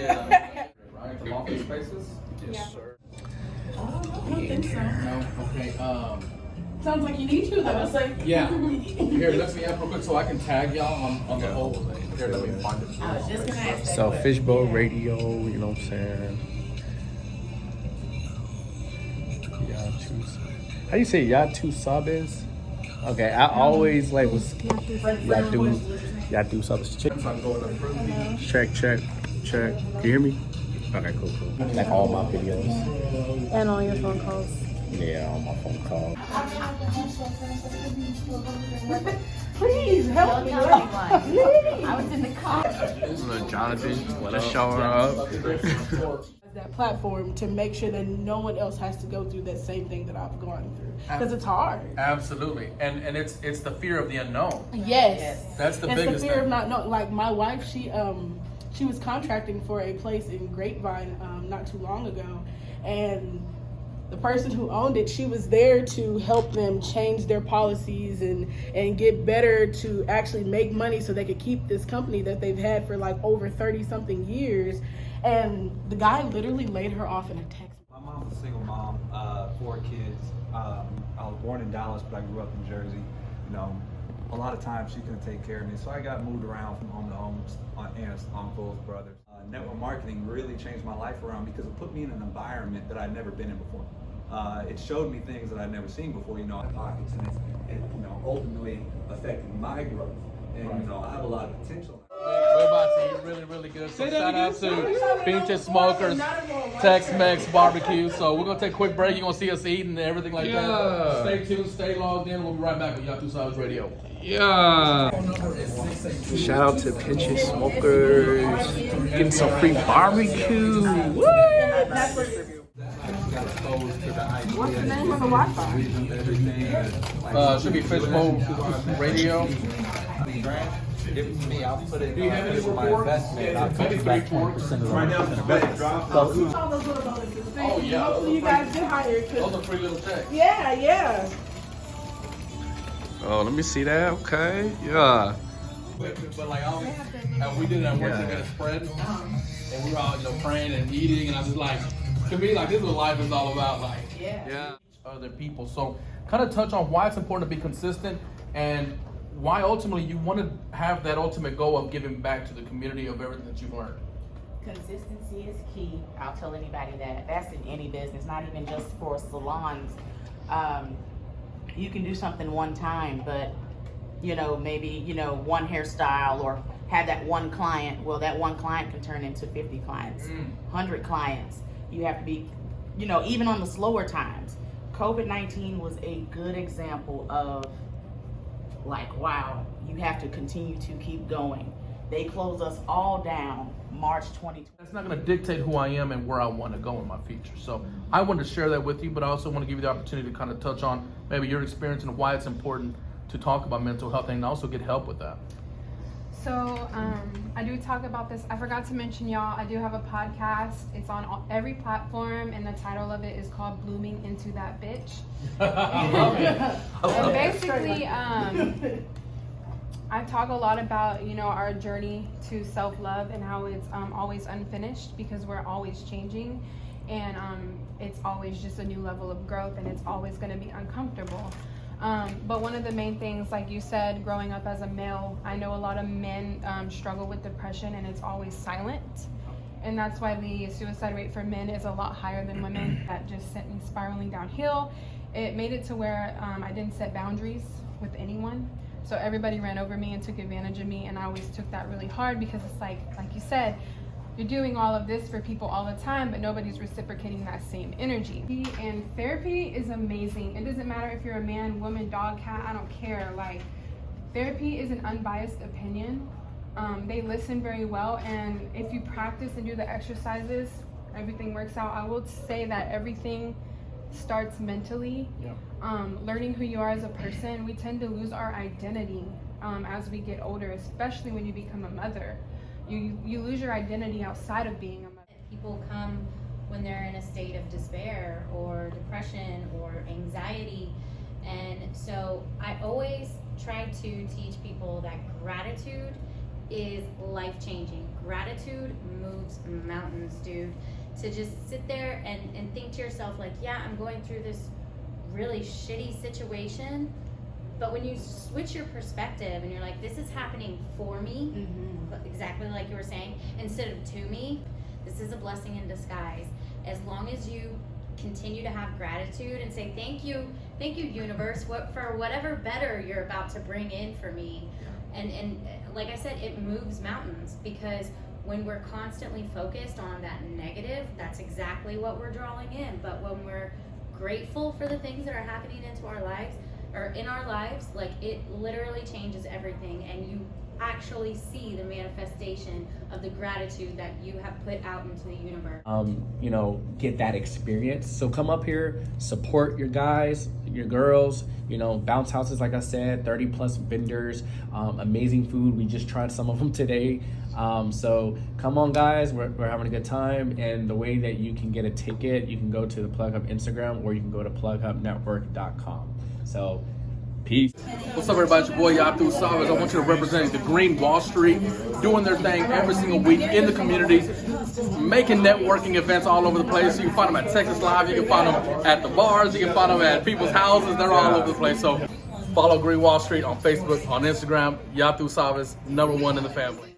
Yeah. Right, the office spaces? Yes, sir. I don't think so. No? Okay, Sounds like you need to though. It's like yeah. Here, let me add real quick so I can tag y'all on the whole. Here, let me find it. I was just gonna ask that So question. Fishbowl Radio, you know what I'm saying? How you say Yatu Sabes? Okay, I always like was Yatu Sabes. Check. Check. Can you hear me? Okay, cool. Like all my videos. And all your phone calls. Yeah, all my phone calls. please help me. Don't tell anyone. I was in the car. Look, Jonathan, let us show her up. That platform to make sure that no one else has to go through that same thing that I've gone through because it's hard. Absolutely, and it's the fear of the unknown. Yes, That's the it's biggest the fear thing. of not knowing. Like my wife, she was contracting for a place in Grapevine not too long ago, and the person who owned it, she was there to help them change their policies and get better to actually make money so they could keep this company that they've had for like over 30 something years. And the guy literally laid her off in a text. My mom's a single mom, 4 kids. I was born in Dallas, but I grew up in Jersey. You know, a lot of times she couldn't take care of me, so I got moved around from home to home, aunts, uncles, brothers. Network marketing really changed my life around because it put me in an environment that I'd never been in before. It showed me things that I'd never seen before, you know, in pockets, and it you know, ultimately affected my growth. And you know, I have a lot of potential. We're about to eat really good. So shout out to Pinch Smokers, Tex-Mex Barbecue. So we're gonna take a quick break. You're gonna see us eating and everything like that. Stay tuned, stay logged in. We'll be right back with Yatu Sabes Radio. Yeah. Shout out to Pinch Smokers. Getting some free barbecue. Woo! What's the name of the Wi-Fi? Should be Fishbowl Radio. Give it to me, I'll put it Do you have any in my reports? investment. I'll Maybe take back 3 20% of the right now. All those little bonuses. Oh, yeah. Hopefully you guys get hired. Those are free little checks. Yeah. Oh, let me see that. Okay. Yeah. But like, we did it at work to get a spread, and we were all, praying and eating, and I was like, to me, like, this is what life is all about, like, other people. So, kind of touch on why it's important to be consistent, and why ultimately you want to have that ultimate goal of giving back to the community of everything that you've learned. Consistency is key. I'll tell anybody that. That's in any business, not even just for salons. You can do something one time, but maybe one hairstyle or have that one client. Well, that one client can turn into 50 clients, 100 clients. You have to be, even on the slower times. COVID-19 was a good example of, like, wow, you have to continue to keep going. They closed us all down March 2020. That's not going to dictate who I am and where I want to go in my future. So I wanted to share that with you, but I also want to give you the opportunity to kind of touch on maybe your experience and why it's important to talk about mental health and also get help with that. So I do talk about this. I forgot to mention, y'all, I do have a podcast. It's on every platform, and the title of it is called Blooming Into That Bitch. And basically, I talk a lot about, our journey to self-love and how it's always unfinished because we're always changing, and it's always just a new level of growth, and it's always going to be uncomfortable. But one of the main things, like you said, growing up as a male, I know a lot of men struggle with depression, and it's always silent. And that's why the suicide rate for men is a lot higher than women. That just sent me spiraling downhill. It made it to where I didn't set boundaries with anyone. So everybody ran over me and took advantage of me, and I always took that really hard because it's like you said, you're doing all of this for people all the time, but nobody's reciprocating that same energy. And therapy is amazing. It doesn't matter if you're a man, woman, dog, cat, I don't care. Like, therapy is an unbiased opinion. They listen very well, and if you practice and do the exercises, everything works out. I will say that everything starts mentally. Learning who you are as a person. We tend to lose our identity as we get older, especially when you become a mother. You lose your identity outside of being a mother. People come when they're in a state of despair or depression or anxiety, and so I always try to teach people that gratitude is life-changing. gratitude moves mountains, dude. To just sit there and think to yourself, like, yeah, I'm going through this really shitty situation, but when you switch your perspective and you're like, this is happening for me, exactly like you were saying, instead of to me, this is a blessing in disguise. As long as you continue to have gratitude and say thank you universe, for whatever better you're about to bring in for me. And like I said, it moves mountains, because when we're constantly focused on that negative, that's exactly what we're drawing in. But when we're grateful for the things that are happening into our lives, or in our lives, like, it literally changes everything, and you actually see the manifestation of the gratitude that you have put out into the universe. You know, get that experience. So come up here, support your guys, your girls, you know, bounce houses, like I said, 30 plus vendors, amazing food. We just tried some of them today. So come on, guys, we're having a good time. And the way that you can get a ticket, you can go to the Plughub Instagram, or you can go to plughubnetwork.com. So peace. What's up, everybody? It's your boy Yatu Sabes. I want you to represent the Green Wall Street, doing their thing every single week in the community, making networking events all over the place. You can find them at Texas Live, you can find them at the bars, you can find them at people's houses. They're all over the place. So follow Green Wall Street on Facebook, on Instagram. Yatu Sabes, #1 in the family.